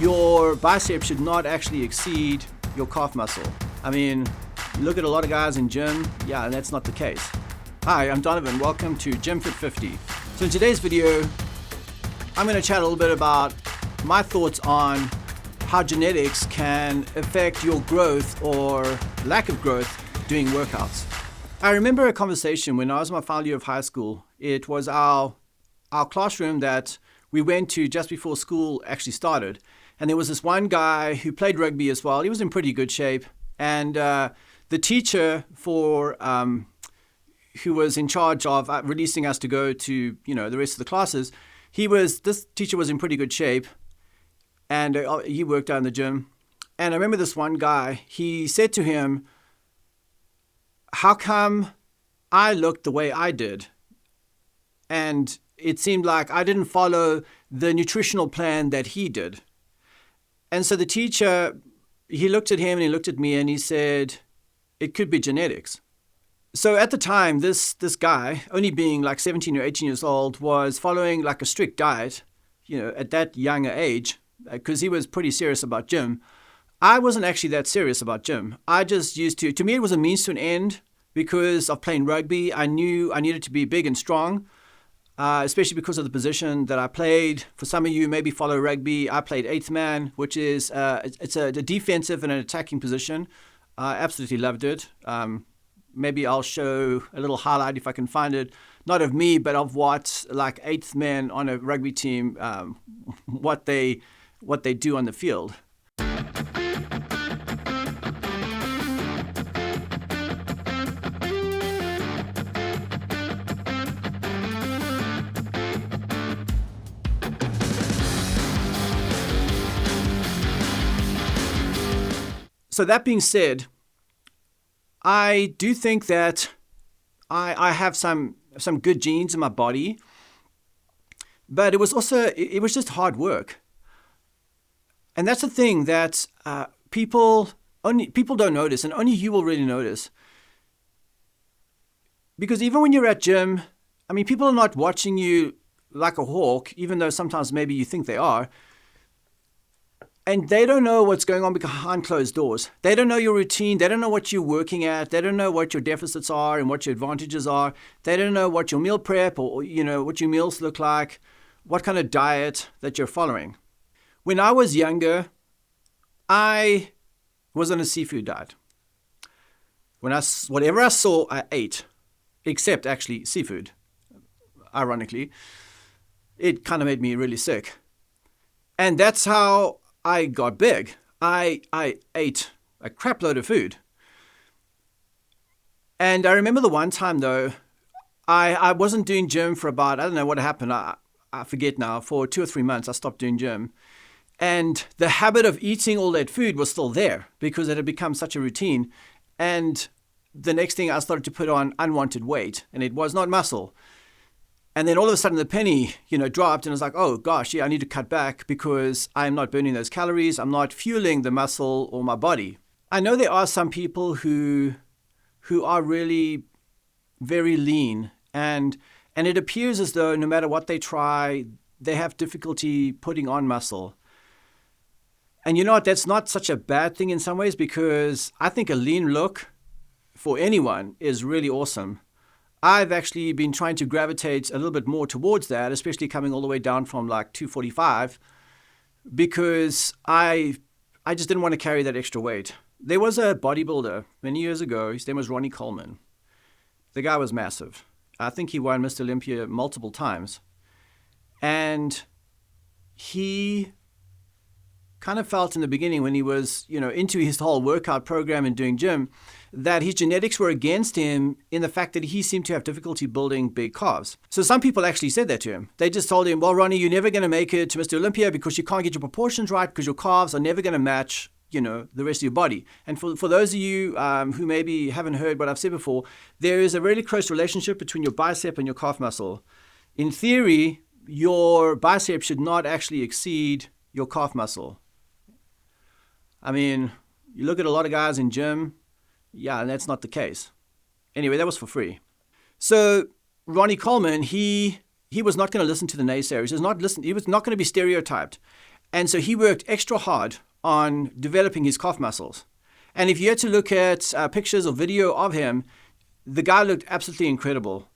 your bicep should not actually exceed your calf muscle. I mean, you look at a lot of guys in gym, yeah, and that's not the case. Hi, I'm Donovan. Welcome to Gym Fit 50. So in today's video, I'm going to chat a little bit about my thoughts on how genetics can affect your growth or lack of growth doing workouts. I remember a conversation when I was in my final year of high school. It was our classroom that we went to just before school actually started. And there was this one guy who played rugby as well. He was in pretty good shape. And the teacher who was in charge of releasing us to go to, the rest of the classes, this teacher was in pretty good shape. And he worked out in the gym. And I remember this one guy, he said to him, "How come I looked the way I did?" And it seemed like I didn't follow the nutritional plan that he did. And so the teacher, he looked at him and he looked at me and he said, "It could be genetics." So at the time, this guy, only being like 17 or 18 years old, was following like a strict diet, at that younger age, because he was pretty serious about gym. I wasn't actually that serious about gym. I just used to me it was a means to an end because of playing rugby. I knew I needed to be big and strong, especially because of the position that I played. For some of you maybe follow rugby, I played eighth man, which is it's a defensive and an attacking position. I absolutely loved it. Maybe I'll show a little highlight if I can find it, not of me, but of what like eighth men on a rugby team, what they do on the field. So that being said, I do think that I have some good genes in my body, but it was just hard work. And that's the thing that people don't notice, and only you will really notice. Because even when you're at gym, I mean, people are not watching you like a hawk, even though sometimes maybe you think they are. And they don't know what's going on behind closed doors. They don't know your routine. They don't know what you're working at. They don't know what your deficits are and what your advantages are. They don't know what your meal prep or what your meals look like, what kind of diet that you're following. When I was younger, I was on a seafood diet. Whatever I saw, I ate, except actually seafood. Ironically, it kind of made me really sick. And that's how I got big. I ate a crap load of food. And I remember the one time though, I wasn't doing gym for about, I don't know what happened, I forget now, for 2 or 3 months I stopped doing gym. And the habit of eating all that food was still there because it had become such a routine. And the next thing I started to put on unwanted weight, and it was not muscle. And then all of a sudden the penny, dropped, and I was like, oh gosh, yeah, I need to cut back because I'm not burning those calories. I'm not fueling the muscle or my body. I know there are some people who are really very lean, and it appears as though no matter what they try, they have difficulty putting on muscle. And you know what? That's not such a bad thing in some ways, because I think a lean look for anyone is really awesome. I've actually been trying to gravitate a little bit more towards that, especially coming all the way down from like 245, because I just didn't want to carry that extra weight. There was a bodybuilder many years ago. His name was Ronnie Coleman. The guy was massive. I think he won Mr. Olympia multiple times. And he kind of felt in the beginning when he was, into his whole workout program and doing gym, that his genetics were against him in the fact that he seemed to have difficulty building big calves. So some people actually said that to him. They just told him, well, Ronnie, you're never going to make it to Mr. Olympia because you can't get your proportions right because your calves are never going to match, the rest of your body. And for those of you who maybe haven't heard what I've said before, there is a really close relationship between your bicep and your calf muscle. In theory, your bicep should not actually exceed your calf muscle. I mean, you look at a lot of guys in gym, yeah, and that's not the case. Anyway, that was for free. So Ronnie Coleman, he was not going to listen to the naysayers. He was not going to be stereotyped. And so he worked extra hard on developing his calf muscles. And if you had to look at pictures or video of him, the guy looked absolutely incredible.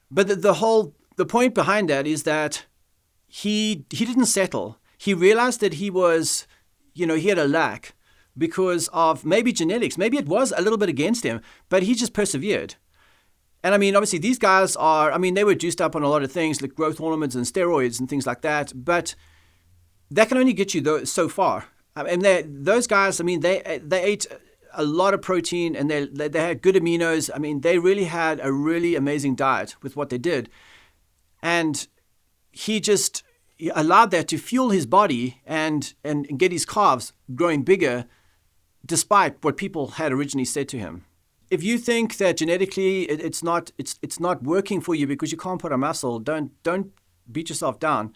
But the point behind that is that he didn't settle. He realized that he was, he had a lack because of maybe genetics. Maybe it was a little bit against him, but he just persevered. And I mean, obviously these guys they were juiced up on a lot of things like growth hormones and steroids and things like that, but that can only get you so far. And those guys, they ate a lot of protein and they had good aminos. I mean, they really had a really amazing diet with what they did. And he allowed that to fuel his body and get his calves growing bigger despite what people had originally said to him. If you think that genetically it's not working for you because you can't put on muscle, don't beat yourself down.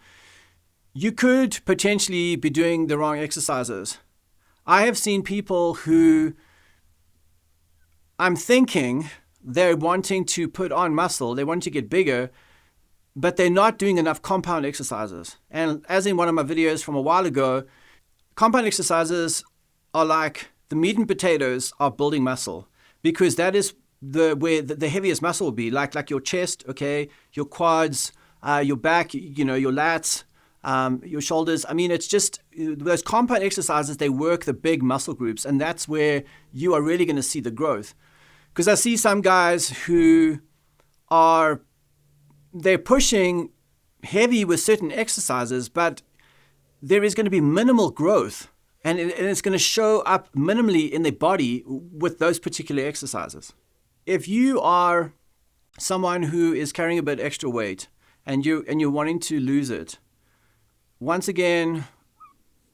You could potentially be doing the wrong exercises. I have seen people who I'm thinking they're wanting to put on muscle, they want to get bigger, but they're not doing enough compound exercises. And as in one of my videos from a while ago, compound exercises are like the meat and potatoes of building muscle, because that is where the heaviest muscle will be, like your chest, okay, your quads, your back, your lats, your shoulders. I mean, it's just those compound exercises, they work the big muscle groups, and that's where you are really going to see the growth. Because I see some guys who they're pushing heavy with certain exercises, but there is going to be minimal growth, and it's going to show up minimally in their body with those particular exercises. If you are someone who is carrying a bit extra weight and you're wanting to lose it, once again,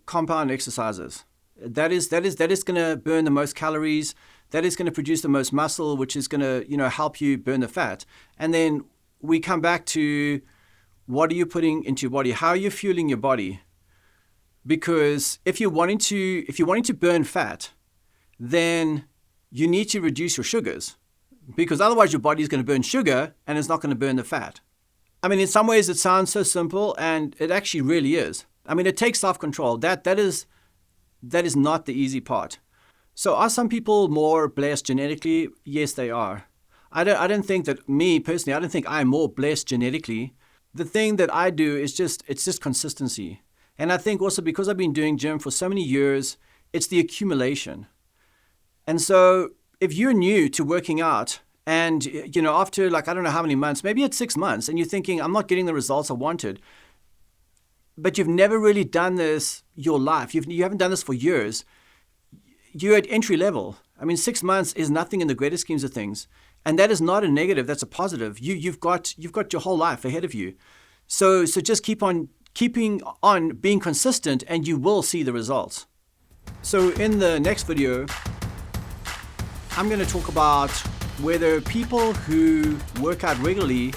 compound exercises. That is going to burn the most calories. That is going to produce the most muscle, which is going to help you burn the fat. And then we come back to, what are you putting into your body? How are you fueling your body? Because if you're wanting to burn fat, then you need to reduce your sugars, because otherwise your body is going to burn sugar and it's not going to burn the fat. I mean, in some ways it sounds so simple, and it actually really is. I mean, it takes self-control. That is not the easy part. So are some people more blessed genetically? Yes, they are. I don't think that, me personally, I don't think I'm more blessed genetically. The thing that I do is it's just consistency. And I think also because I've been doing gym for so many years, it's the accumulation. And so if you're new to working out, and after I don't know how many months, maybe it's 6 months, and you're thinking, I'm not getting the results I wanted, but you've never really done this your life, you haven't done this for years, you're at entry level. I mean, 6 months is nothing in the greater schemes of things, and that is not a negative, that's a positive. You've got your whole life ahead of you. So just keeping on being consistent, and you will see the results. So in the next video, I'm going to talk about whether people who work out regularly,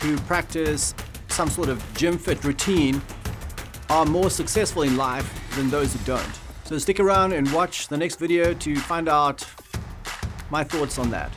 who practice some sort of gym fit routine, are more successful in life than those who don't. So stick around and watch the next video to find out my thoughts on that.